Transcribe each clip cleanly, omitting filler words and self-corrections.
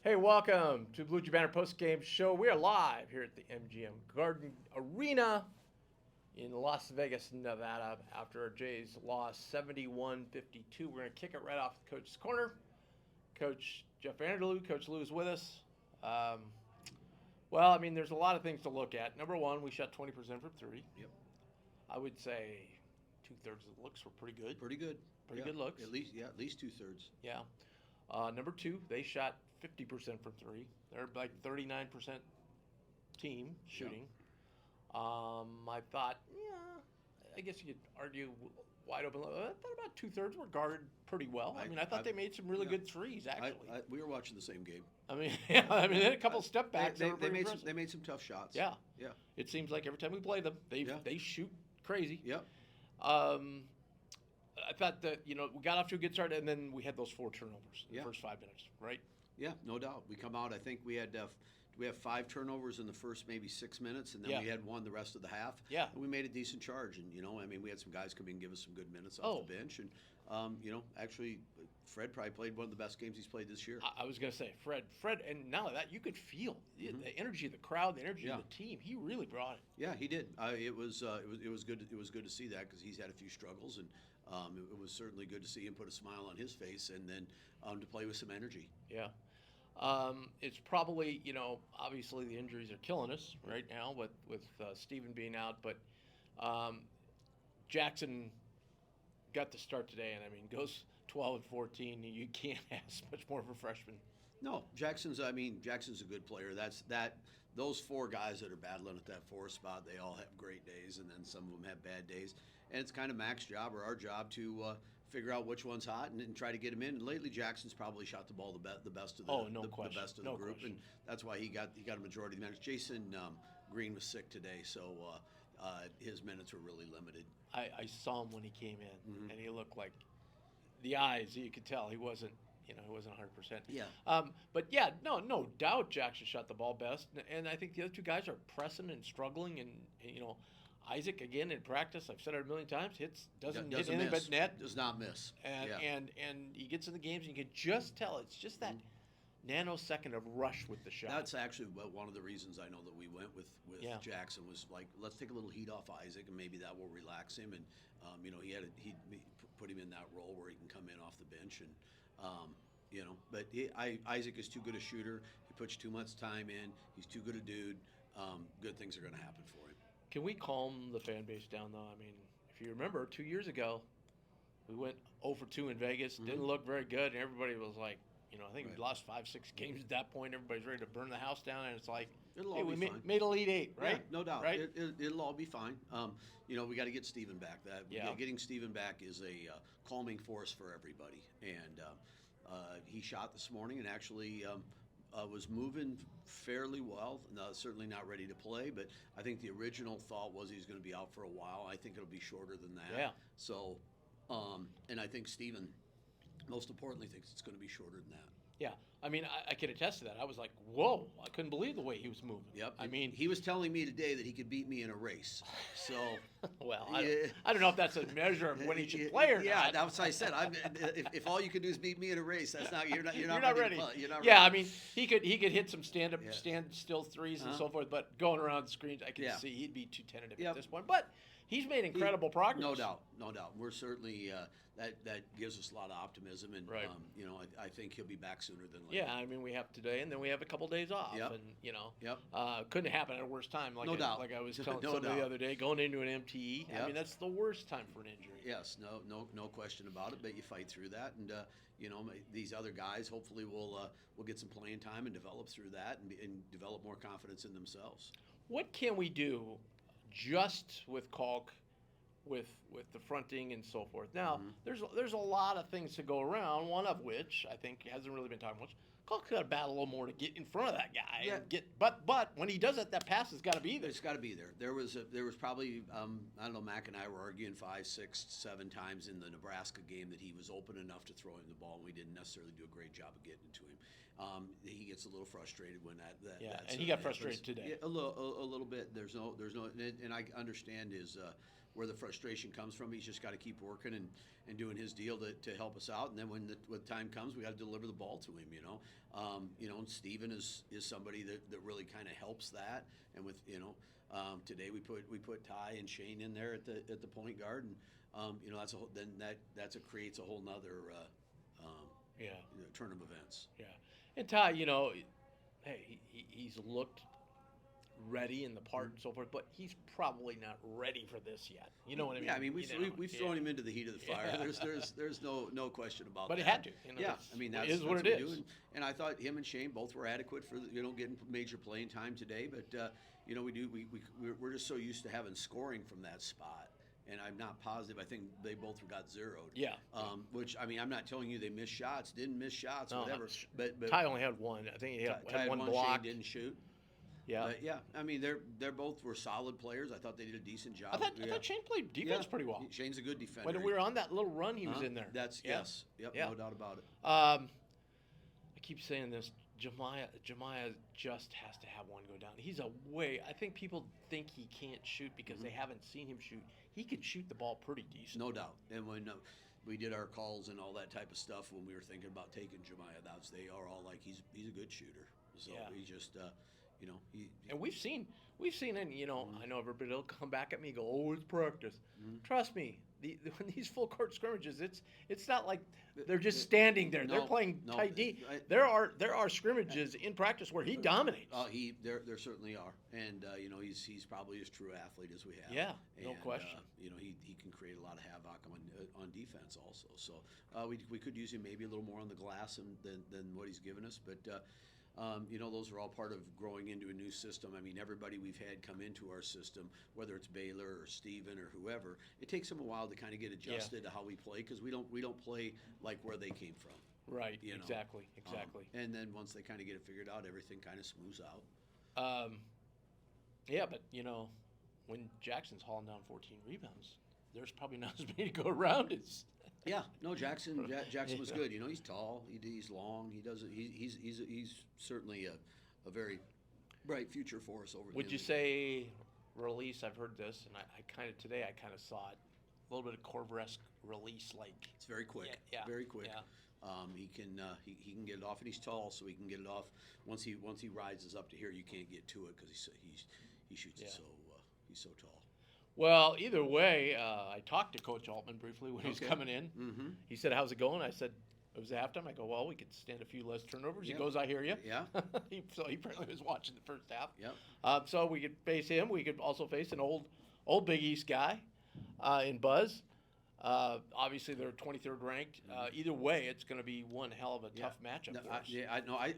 Hey, welcome to Bluejay Banter Postgame Show. We are live here at the MGM Garden Arena in Las Vegas, Nevada. After our Jays lost 71-52, we're going to kick it right off the coach's corner. Coach Jeff Vanderloo, Coach Lou is with us. There's a lot of things to look at. Number one, we shot 20% from three. Yep. I would say two-thirds of the looks were pretty good. Pretty good. Pretty good looks. At least two-thirds. Yeah. Number two, they shot 50% from three. They're like 39% team shooting. Yep. I thought, I guess you could argue wide open. I thought about two-thirds were guarded pretty well. I thought they made some really good threes, actually. We were watching the same game. They had a couple step backs. They made some tough shots. Yeah. Yeah. It seems like every time we play them, they shoot crazy. Yep. I thought that, we got off to a good start, and then we had those 4 turnovers in the first 5 minutes, right? Yeah, no doubt. We come out, I think we have 5 turnovers in the first maybe 6 minutes, and then we had 1 the rest of the half. Yeah. And we made a decent charge, and, we had some guys come in and give us some good minutes off the bench. And, actually, Fred probably played one of the best games he's played this year. I was going to say, Fred, and not only that, you could feel the energy of the crowd, the energy of the team. He really brought it. Yeah, he did. It was good. It was good to see that because he's had a few struggles, and it was certainly good to see him put a smile on his face, and then to play with some energy. Yeah. It's probably, obviously the injuries are killing us right now with Steven being out, but Jackson got the start today, and goes 12-14. You can't ask much more of a freshman. No, Jackson's a good player. Those 4 guys that are battling at that 4 spot, they all have great days, and then some of them have bad days. And it's kind of Mac's job or our job to figure out which one's hot and try to get him in. And lately, Jackson's probably shot the ball the best of the best of the group, and that's why he got a majority of the minutes. Jason Green was sick today, so his minutes were really limited. I saw him when he came in, and he looked like the eyes. You could tell he wasn't. He wasn't 100%. Yeah. But yeah, no doubt Jackson shot the ball best, and I think the other 2 guys are pressing and struggling, and Isaac, again, in practice, I've said it a million times, doesn't hit anything but net. Does not miss. And he gets in the games, and you can just tell it's just that nanosecond of rush with the shot. That's actually one of the reasons I know that we went with Jackson was like, let's take a little heat off Isaac, and maybe that will relax him. And he put him in that role where he can come in off the bench, and but Isaac is too good a shooter. He puts too much time in. He's too good a dude. Good things are going to happen for him. Can we calm the fan base down, though? If you remember, 2 years ago, we went 0-2 in Vegas. Didn't look very good, and everybody was like, I think we lost 5-6 games at that point. Everybody's ready to burn the house down, and it's like, we made Elite 8, right? Yeah, no doubt. Right? It'll all be fine. We got to get Steven back. Getting Steven back is a calming force for everybody. And he shot this morning and actually was moving fairly well. Certainly not ready to play, but I think the original thought was he was going to be out for a while. I think it'll be shorter than that. Yeah. So, and I think Steven, most importantly, thinks it's going to be shorter than that. Yeah. I can attest to that. I was like, whoa, I couldn't believe the way he was moving. Yep. He was telling me today that he could beat me in a race. So, well, I don't know if that's a measure of when he should play or not. Yeah, that's what I said. If all you can do is beat me in a race, that's not you're not ready. You're not ready. He could hit some stand still threes and so forth, but going around the screens, I can see he'd be too tentative at this point. But he's made incredible progress. No doubt. We're certainly that gives us a lot of optimism, and I think he'll be back sooner than later. Yeah, we have today, and then we have a couple days off, and couldn't happen at a worse time. Like like I was telling somebody the other day, going into an MTE. That's the worst time for an injury. Yes, no question about it. But you fight through that, and these other guys hopefully will get some playing time and develop through that, and develop more confidence in themselves. What can we do just with Kalk, with the fronting and so forth? Now, there's a lot of things to go around, one of which I think hasn't really been talked much. Kalk's got to battle a little more to get in front of that guy. Yeah. And but when he does it, that pass has got to be there. It's got to be there. There was probably I don't know. Mac and I were arguing 5, 6, 7 times in the Nebraska game that he was open enough to throw him the ball, and we didn't necessarily do a great job of getting to him. He gets a little frustrated when that and he got frustrated today. Yeah, a little bit. There's no, and I understand his where the frustration comes from. He's just got to keep working and doing his deal to help us out. And then when the time comes, we got to deliver the ball to him. And Steven is somebody that really kind of helps that. And with today we put Ty and Shane in there at the point guard, and that's that creates a whole nother turn of events. Yeah, and Ty, hey, he's looked ready in the part and so forth, but he's probably not ready for this yet. You know what I mean? Yeah, I mean we've thrown him into the heat of the fire. Yeah. There's no question about that. But he had to. That's what it is. And I thought him and Shane both were adequate for getting major playing time today. But we're just so used to having scoring from that spot. And I'm not positive. I think they both got zeroed. Yeah. Which I'm not telling you they missed shots, didn't miss shots, whatever. But Ty only had one. I think he had one block. Shane didn't shoot. Yeah. But yeah. I mean, they're both were solid players. I thought they did a decent job. I thought Shane played defense pretty well. Shane's a good defender. When we were on that little run, he was in there. Yes. Yep. Yeah. No doubt about it. I keep saying this. Jamiya just has to have one go down. I think people think he can't shoot because they haven't seen him shoot. He can shoot the ball pretty decent. No doubt. And when we did our calls and all that type of stuff when we were thinking about taking Jamiya, they are all like he's a good shooter. So he just and we've seen and I know everybody will come back at me and go, oh, it's practice. Trust me, when these full court scrimmages, it's not like they're just standing there. They're playing tight D. There are scrimmages in practice where he dominates. There certainly are, and he's probably as true athlete as we have. Yeah, no question. He can create a lot of havoc on defense also. So we could use him maybe a little more on the glass than what he's given us, but. Those are all part of growing into a new system. I mean, everybody we've had come into our system, whether it's Baylor or Steven or whoever, it takes them a while to kind of get adjusted to how we play because we don't play like where they came from. Right. Exactly. And then once they kind of get it figured out, everything kind of smooths out. But when Jackson's hauling down 14 rebounds, there's probably not as many to go around as. Yeah, no, Jackson was good. He's tall, he's long, he's certainly a very bright future for us over. Would you say release? I've heard this, and I kind of saw it, a little bit of Corver-esque release, like it's very quick, very quick. Yeah. He can get it off, and he's tall, so he can get it off. Once he rises up to here, you can't get to it because he shoots it he's so tall. Well, either way, I talked to Coach Altman briefly when he was coming in. Mm-hmm. He said, how's it going? I said, it was halftime. I go, well, we could stand a few less turnovers. Yep. He goes, I hear you. Yeah. So he apparently was watching the first half. Yep. So we could face him. We could also face an old Big East guy in Buzz. Obviously, they're 23rd ranked. Either way, it's going to be one hell of a tough matchup for us.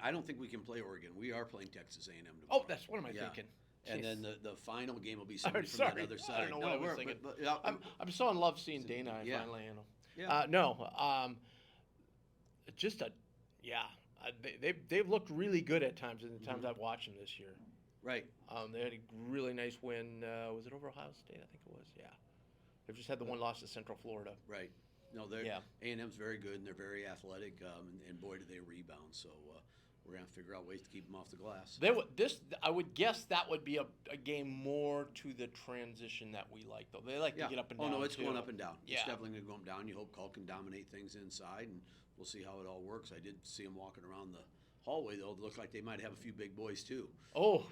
I don't think we can play Oregon. We are playing Texas A&M tomorrow. Oh, that's what am I thinking? And then the final game will be somebody from the other side. I don't know what I was thinking. But, I'm so in love seeing Dana finally. They've looked really good at times in the times I've watched them this year. Right. They had a really nice win. Was it over Ohio State? I think it was. Yeah. They've just had the one loss to Central Florida. Right. No, A&M's very good and they're very athletic, and boy do they rebound. So. We're going to figure out ways to keep them off the glass. I would guess that would be a game more to the transition that we like, though. They like to get up and down. Oh, no, it's going up and down. Yeah. It's definitely going to go up and down. You hope Cole can dominate things inside, and we'll see how it all works. I did see them walking around the hallway, though. It looked like they might have a few big boys, too. Oh,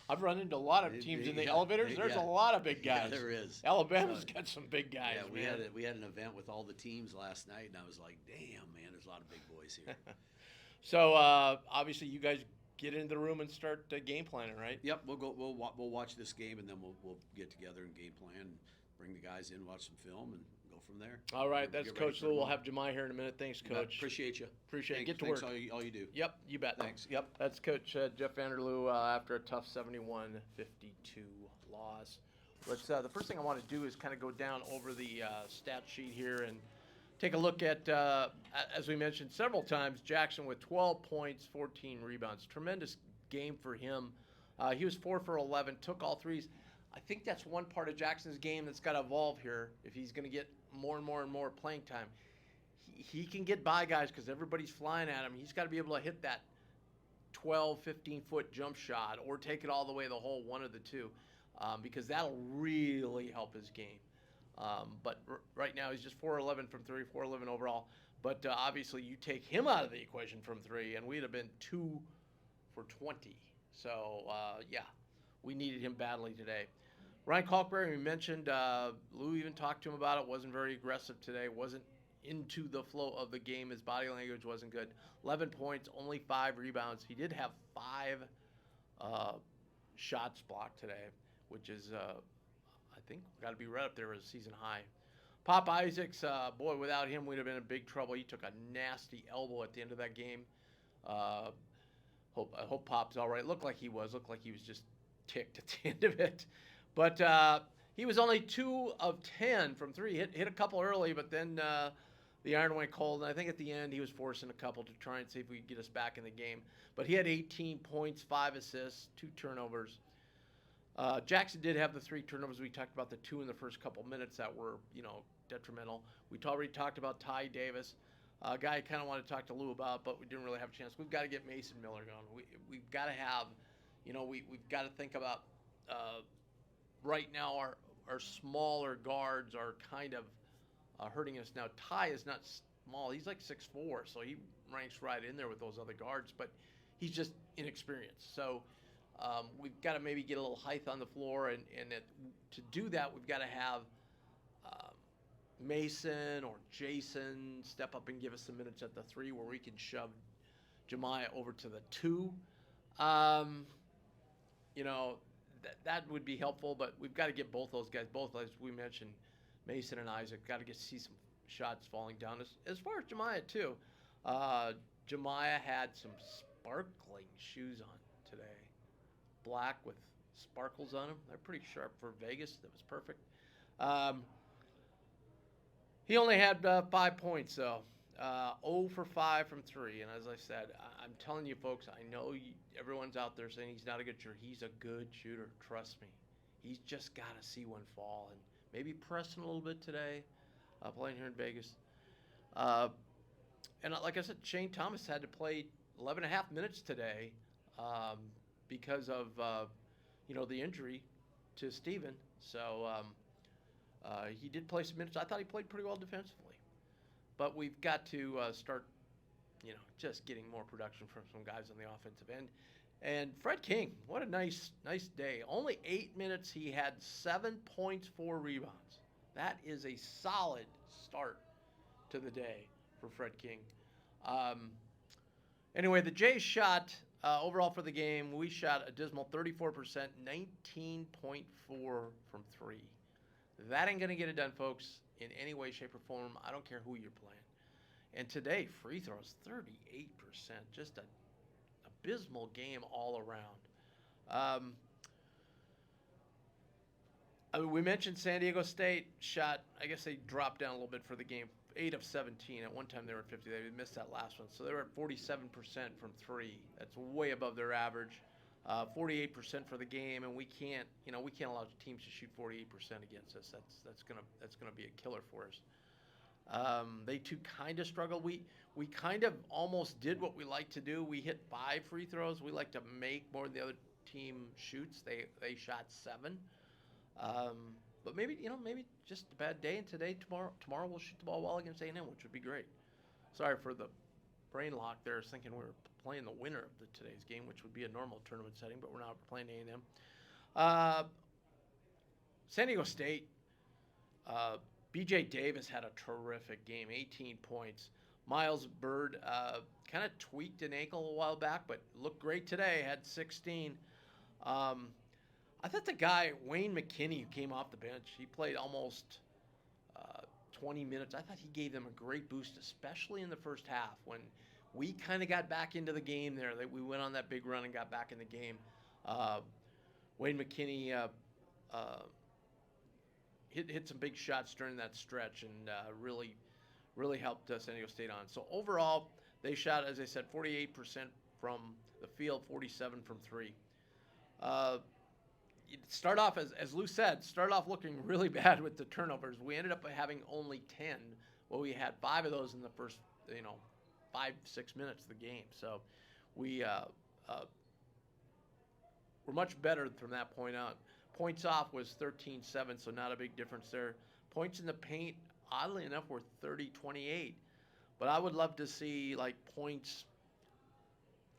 I've run into a lot of teams in the elevators. There's a lot of big guys. Yeah, there is. Alabama's got some big guys, man. We had an event with all the teams last night, and I was like, damn, man, there's a lot of big boys here. So obviously, you guys get into the room and start game planning, right? Yep, we'll watch this game and then we'll get together and game plan, and bring the guys in, watch some film, and go from there. All right, that's Coach Lou. We'll have Jamiya here in a minute. Thanks, Coach. Appreciate you. Get to thanks work. All you do. Yep, you bet. Thanks. Yep, that's Coach Jeff Vanderloo after a tough 71-52 loss. The first thing I want to do is kind of go down over the stat sheet here and take a look at, as we mentioned several times, Jackson with 12 points, 14 rebounds. Tremendous game for him. He was 4 for 11, took all threes. I think that's one part of Jackson's game that's got to evolve here if he's going to get more and more playing time. He can get by guys because everybody's flying at him. He's got to be able to hit that 12, 15-foot jump shot or take it all the way the hole, one of the two. because that'll really help his game. But right now he's just 4-11 from three, 4-11 overall. But obviously you take him out of the equation from three, and we'd have been 2 for 20. So, yeah, we needed him badly today. Ryan Kalkberry, we mentioned, Lou even talked to him about it, wasn't very aggressive today, wasn't into the flow of the game. His body language wasn't good. 11 points, only 5 rebounds. He did have 5 shots blocked today, which is, I think, got to be right up there as a season high. Pop Isaacs, boy, without him, we'd have been in big trouble. He took a nasty elbow at the end of that game. I hope Pop's all right. Looked like he was just ticked at the end of it. But he was only 2 of 10 from 3. Hit a couple early, but then the iron went cold. And I think at the end he was forcing a couple to try and see if we could get us back in the game. But he had 18 points, 5 assists, 2 turnovers. Jackson did have the 3 turnovers. We talked about the 2 in the first couple minutes that were, detrimental. We already talked about Ty Davis, a guy I kind of wanted to talk to Lou about, but we didn't really have a chance. We've got to get Mason Miller going. We've got to have, we've got to think about right now our smaller guards are kind of hurting us. Now, Ty is not small. He's like 6'4", so he ranks right in there with those other guards, but he's just inexperienced. So we've got to maybe get a little height on the floor, and to do that, we've got to have Mason or Jason step up and give us some minutes at the 3 where we can shove Jamiya over to the 2. That would be helpful, but we've got to get both those guys, both as we mentioned, Mason and Isaac, got to see some shots falling down. As far as Jamiya too, Jamiya had some sparkling shoes on today, black with sparkles on them. They're pretty sharp for Vegas. That was perfect. He only had 5 points, though. 0 for 5 from 3. And as I said, I'm telling you, folks, I know everyone's out there saying he's not a good shooter. He's a good shooter. Trust me. He's just got to see one fall. And maybe pressing a little bit today, playing here in Vegas. And like I said, Shane Thomas had to play 11 and a half minutes today because of, the injury to Steven. So he did play some minutes. I thought he played pretty well defensively. But we've got to start, just getting more production from some guys on the offensive end. And Fred King, what a nice day. Only 8 minutes. He had 7 points, 4 rebounds. That is a solid start to the day for Fred King. Anyway, the Jays shot overall for the game. We shot a dismal 34%, 19.4 from 3. That ain't going to get it done, folks, in any way, shape, or form. I don't care who you're playing. And today, free throws, 38%. Just an abysmal game all around. We mentioned San Diego State shot, I guess they dropped down a little bit for the game, 8 of 17. At one time they were at 50. They missed that last one. So they were at 47% from 3. That's way above their average. 48% for the game, and we can't allow teams to shoot 48% against us. That's gonna be a killer for us. They too kind of struggled. We kind of almost did what we like to do. We hit 5 free throws. We like to make more than the other team shoots. They shot 7. But maybe just a bad day. And tomorrow we'll shoot the ball well against A&M, which would be great. Sorry for the brain lock there. I was thinking we were playing the winner of today's game, which would be a normal tournament setting, but we're not playing A&M. San Diego State, B.J. Davis had a terrific game, 18 points. Miles Bird kind of tweaked an ankle a while back, but looked great today, had 16. I thought the guy, Wayne McKinney, who came off the bench, he played almost 20 minutes. I thought he gave them a great boost, especially in the first half when we kind of got back into the game there. We went on that big run and got back in the game. Wayne McKinney hit some big shots during that stretch and really helped San Diego State on. So overall, they shot, as I said, 48% from the field, 47 from 3. Start off, as Lou said, started off looking really bad with the turnovers. We ended up having only 10. Well, we had 5 of those in the first, 5-6 minutes of the game. So we were much better from that point on. Points off was 13-7, so not a big difference there. Points in the paint, oddly enough, were 30-28. But I would love to see like points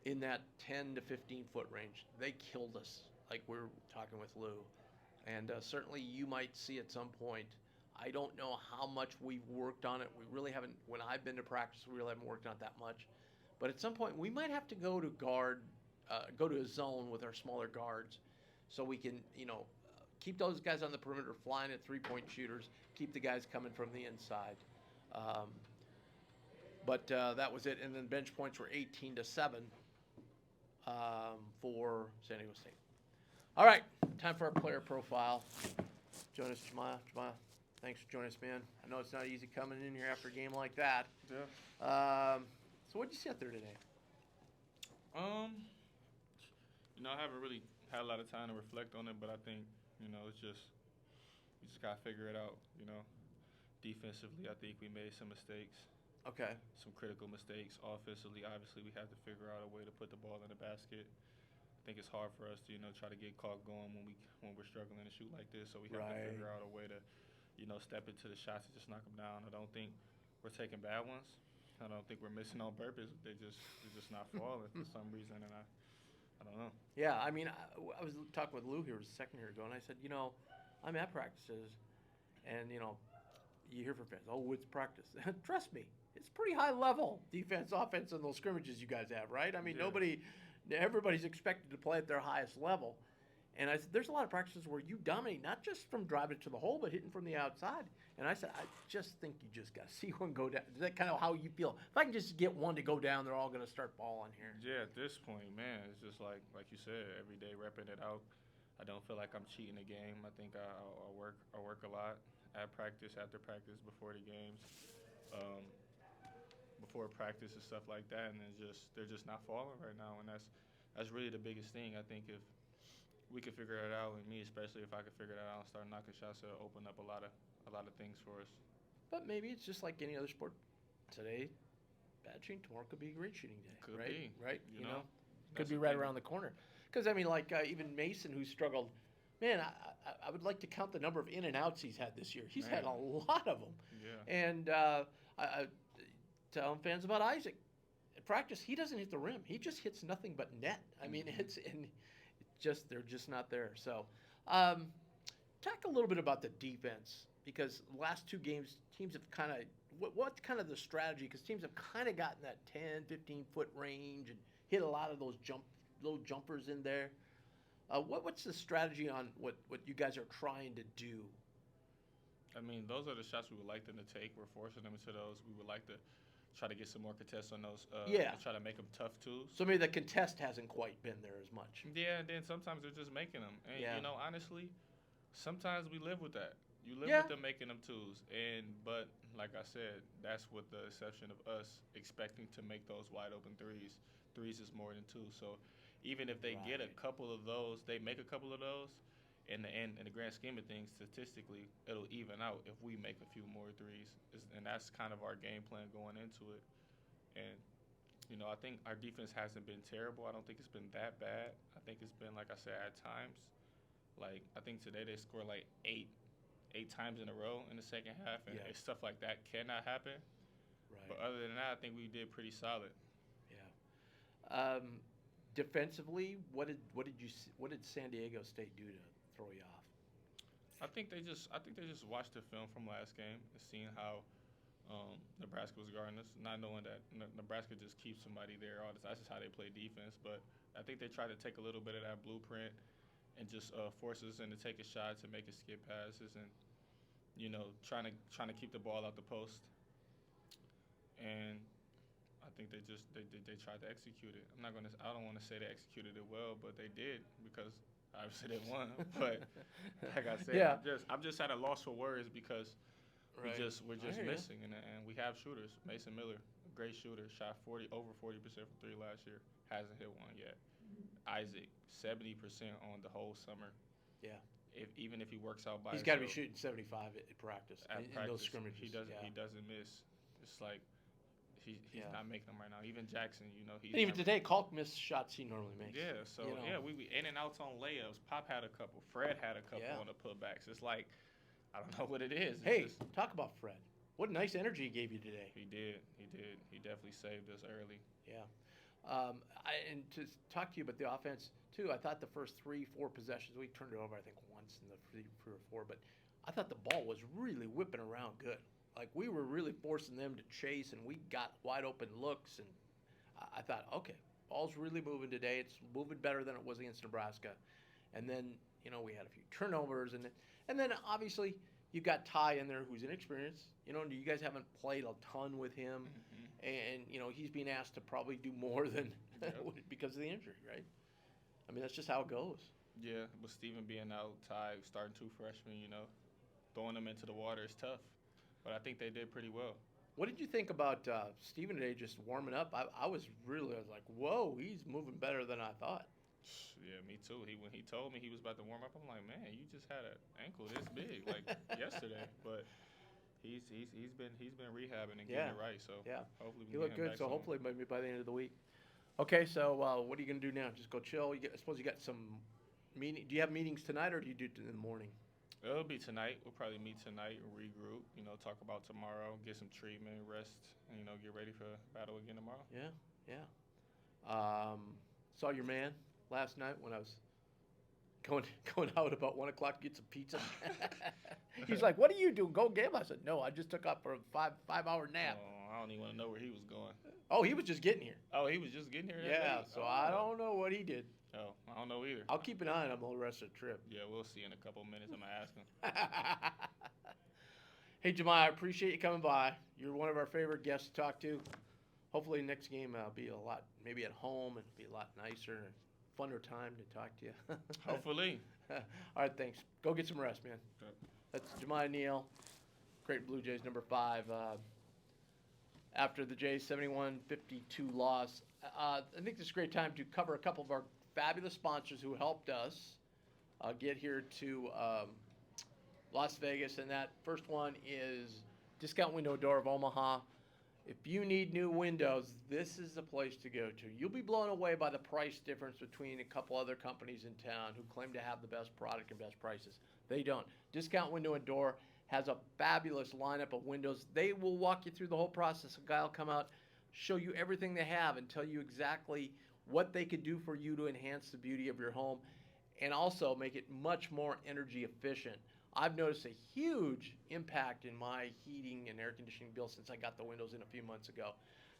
in that 10 to 15 foot range. They killed us, like we're talking with Lou. And certainly you might see at some point. I don't know how much we've worked on it. We really haven't, when I've been to practice, we really haven't worked on it that much. But at some point, we might have to go to go to a zone with our smaller guards so we can, keep those guys on the perimeter flying at three-point shooters, keep the guys coming from the inside. But that was it. And then bench points were 18-7 for San Diego State. All right, time for our player profile. Join us, Jamiya. Jamiya, thanks for joining us, man. I know it's not easy coming in here after a game like that. Yeah. So what did you see out there today? I haven't really had a lot of time to reflect on it, but I think, it's just, we just got to figure it out, Defensively, I think we made some mistakes. Okay. Some critical mistakes. Offensively, obviously, we have to figure out a way to put the ball in the basket. I think it's hard for us to, try to get caught going when we're struggling to shoot like this. So we have to figure out a way to, step into the shots and just knock them down. I don't think we're taking bad ones. I don't think we're missing on purpose. They're just not falling for some reason, and I don't know. Yeah, I mean, I was talking with Lou here a second here ago, and I said, I'm at practices, and you hear from fans, oh, it's practice. Trust me, it's pretty high level defense, offense, and those scrimmages you guys have, right? I mean, everybody's expected to play at their highest level. And I said, there's a lot of practices where you dominate, not just from driving it to the hole, but hitting from the outside. And I said, I just think you just got to see one go down. Is that kind of how you feel? If I can just get one to go down, they're all going to start balling here. Yeah, at this point, man, it's just like you said, every day repping it out. I don't feel like I'm cheating the game. I think I work a lot at practice, after practice, before the games, before practice and stuff like that. And they're just not falling right now, and that's really the biggest thing. I think if we could figure it out, and me especially, if I could figure that out and start knocking shots, it'll open up a lot of things for us. But maybe it's just like any other sport. Today, bad shooting. Tomorrow could be a great shooting day. Could right? be. Right? You know? Could be right around the corner. Because, I mean, like even Mason, who struggled, man, I would like to count the number of in and outs he's had this year. He's had a lot of them. Yeah. And I tell fans about Isaac. At practice, he doesn't hit the rim. He just hits nothing but net. I mean, they're just not there. So, talk a little bit about the defense, because the last two games, teams have kind of what's kind of the strategy, because teams have kind of gotten that 10, 15-foot range and hit a lot of those little jumpers in there. What's the strategy on what you guys are trying to do? I mean, those are the shots we would like them to take. We're forcing them into those. We would like to try to get some more contests on those. And try to make them tough too. So maybe the contest hasn't quite been there as much. Yeah, and then sometimes they're just making them. And, honestly, sometimes we live with that. You live with them making them twos. But like I said, that's with the exception of us expecting to make those wide open threes. Threes is more than two. So even if they get a couple of those, they make a couple of those, in the grand scheme of things, statistically, it'll even out if we make a few more threes. And that's kind of our game plan going into it. And, I think our defense hasn't been terrible. I don't think it's been that bad. I think it's been, like I said, at times. Like, I think today they scored like eight times in a row in the second half, and stuff like that cannot happen. Right. But other than that, I think we did pretty solid. Yeah. Defensively, what did San Diego State do to throw you off? I think they just watched the film from last game and seeing how Nebraska was guarding us, not knowing that Nebraska just keeps somebody there. That's just how they play defense. But I think they tried to take a little bit of that blueprint and just force us into taking shots and making skip passes and trying to keep the ball out the post. And I think they tried to execute it. I don't want to say they executed it well, but they did, because obviously they won. But like I said, I'm just at a loss for words, because we're just missing, and we have shooters. Mason Miller, a great shooter, shot over 40% from three last year, hasn't hit one yet. Isaac, 70% on the whole summer. Yeah. Even if he works out by he's got to be shooting 75 at practice. In those scrimmages. He doesn't miss. It's like he's Yeah. not making them right now. Even Jackson, he's And even never- today, Kalk missed shots he normally makes. Yeah, so you know. yeah, we in and outs on layups. Pop had a couple. Fred had a couple Yeah. on the putbacks. It's like I don't know what it is. It's Hey, just, talk about Fred. What nice energy he gave you today. he did. He definitely saved us early. Yeah. And to talk to you about the offense, too, I thought the first 3-4 possessions, we turned it over, I think, once in the 3 or 4, but I thought the ball was really whipping around good. Like, we were really forcing them to chase, and we got wide open looks, and I thought, okay, ball's really moving today. It's moving better than it was against Nebraska. And then, we had a few turnovers, and then obviously you got Ty in there who's inexperienced. You guys haven't played a ton with him, and he's being asked to probably do more than because of the injury, right? I mean, that's just how it goes. Yeah, with Steven being out, Ty starting 2 freshmen, throwing them into the water is tough. But I think they did pretty well. What did you think about Steven today just warming up? I was like, whoa, he's moving better than I thought. Yeah, me too. When he told me he was about to warm up, I'm like, man, you just had an ankle this big like yesterday. But he's been rehabbing and getting it right. So hopefully he we looked get him good. back So soon. hopefully maybe by the end of the week. Okay, so what are you gonna do now? Just go chill. I suppose you got some meeting. Do you have meetings tonight, or do you do it in the morning? It'll be tonight. We'll probably meet tonight and regroup. Talk about tomorrow, get some treatment, rest, and get ready for battle again tomorrow. Yeah. Saw your man last night when I was going out about 1 o'clock to get some pizza. He's like, "What are you doing? Go game?" I said, "No, I just took off for a 5-hour nap." Oh, I don't even want to know where he was going. Oh, he was just getting here. Oh, he was just getting here. Yeah, so I don't know what he did. Oh, I don't know either. I'll keep an eye on him the rest of the trip. Yeah, we'll see in a couple of minutes. I'm gonna ask him. Hey, Jamiya, I appreciate you coming by. You're one of our favorite guests to talk to. Hopefully next game I'll be a lot, maybe at home, and be a lot nicer and funner time to talk to you. Hopefully. All right, thanks. Go get some rest, man. Okay. That's Jamiya Neal, great Blue Jays number 5. After the Jays 71-52 loss, I think this is a great time to cover a couple of our fabulous sponsors who helped us get here to Las Vegas, and that first one is Discount Window Door of Omaha. If you need new windows, this is the place to go to. You'll be blown away by the price difference between a couple other companies in town who claim to have the best product and best prices. They don't. Discount Window and Door has a fabulous lineup of windows. They will walk you through the whole process. A guy will come out, show you everything they have, and tell you exactly what they could do for you to enhance the beauty of your home and also make it much more energy efficient. I've noticed a huge impact in my heating and air conditioning bill since I got the windows in a few months ago.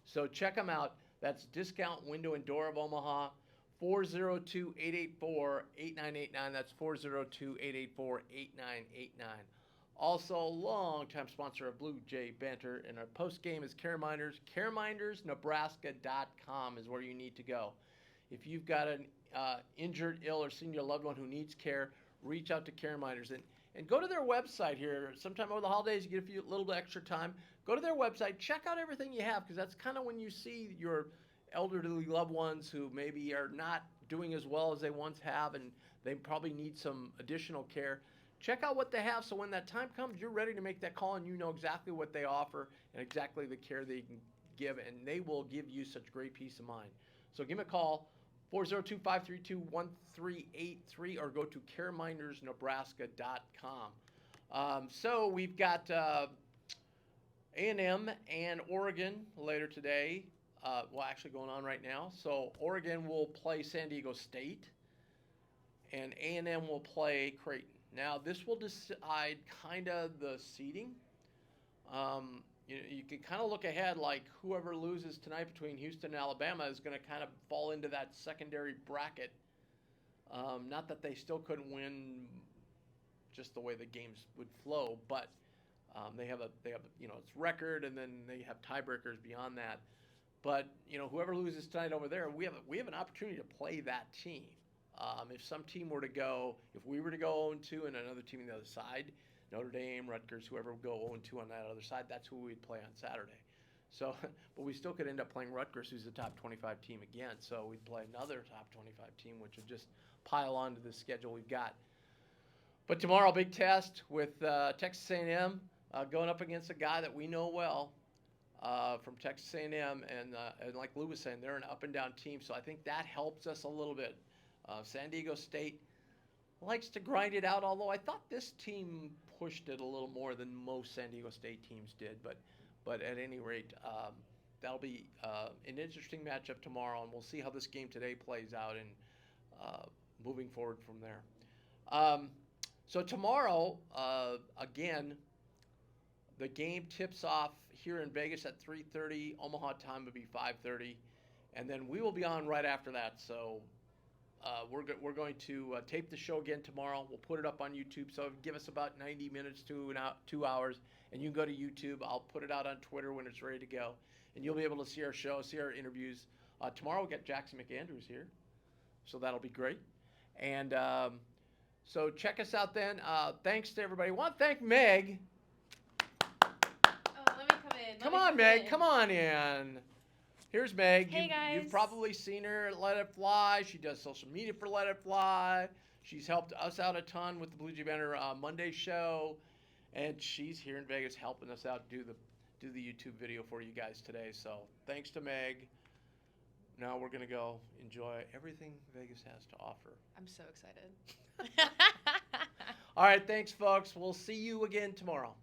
So check them out. That's Discount Window and Door of Omaha, 402-884-8989. That's 402-884-8989. Also, longtime sponsor of Bluejay Banter, and our post game is CareMinders. CareMindersNebraska.com is where you need to go. If you've got an injured, ill, or senior loved one who needs care, reach out to CareMinders and go to their website here. Sometime over the holidays, you get a little bit extra time. Go to their website, check out everything you have, because that's kind of when you see your elderly loved ones who maybe are not doing as well as they once have, and they probably need some additional care. Check out what they have, so when that time comes, you're ready to make that call, and you know exactly what they offer and exactly the care they can give, and they will give you such great peace of mind. So give them a call, 402-532-1383, or go to caremindersnebraska.com. So we've got A&M and Oregon later today. Actually going on right now. So Oregon will play San Diego State, and A&M will play Creighton. Now, this will decide kind of the seeding. You can kind of look ahead, like whoever loses tonight between Houston and Alabama is going to kind of fall into that secondary bracket. Not that they still couldn't win just the way the games would flow, but they have its record, and then they have tiebreakers beyond that. But whoever loses tonight over there, we have an opportunity to play that team. If we were to go 0-2 and another team on the other side, Notre Dame, Rutgers, whoever would go 0-2 on that other side, that's who we'd play on Saturday. So, but we still could end up playing Rutgers, who's the top 25 team again. So we'd play another top 25 team, which would just pile on to the schedule we've got. But tomorrow, big test with Texas A&M going up against a guy that we know well. from Texas A&M, and like Lou was saying, they're an up-and-down team, so I think that helps us a little bit. San Diego State likes to grind it out, although I thought this team pushed it a little more than most San Diego State teams did. But at any rate, that'll be an interesting matchup tomorrow, and we'll see how this game today plays out and moving forward from there. So tomorrow, again, the game tips off here in Vegas at 3:30. Omaha time would be 5:30, and then we will be on right after that. So we're going to tape the show again tomorrow. We'll put it up on YouTube. So give us about 90 minutes to 2 hours, and you can go to YouTube. I'll put it out on Twitter when it's ready to go, and you'll be able to see our show, see our interviews. Tomorrow we'll get Jackson McAndrews here, so that'll be great. And so check us out then. Thanks to everybody. I want to thank Meg. Oh, let me come in. Come on, Meg. Come on in. Here's Meg. Hey, guys. You've probably seen her at Let It Fly. She does social media for Let It Fly. She's helped us out a ton with the Bluejay Banter Monday show, and she's here in Vegas helping us out do the YouTube video for you guys today. So thanks to Meg. Now we're gonna go enjoy everything Vegas has to offer. I'm so excited. All right, thanks, folks. We'll see you again tomorrow.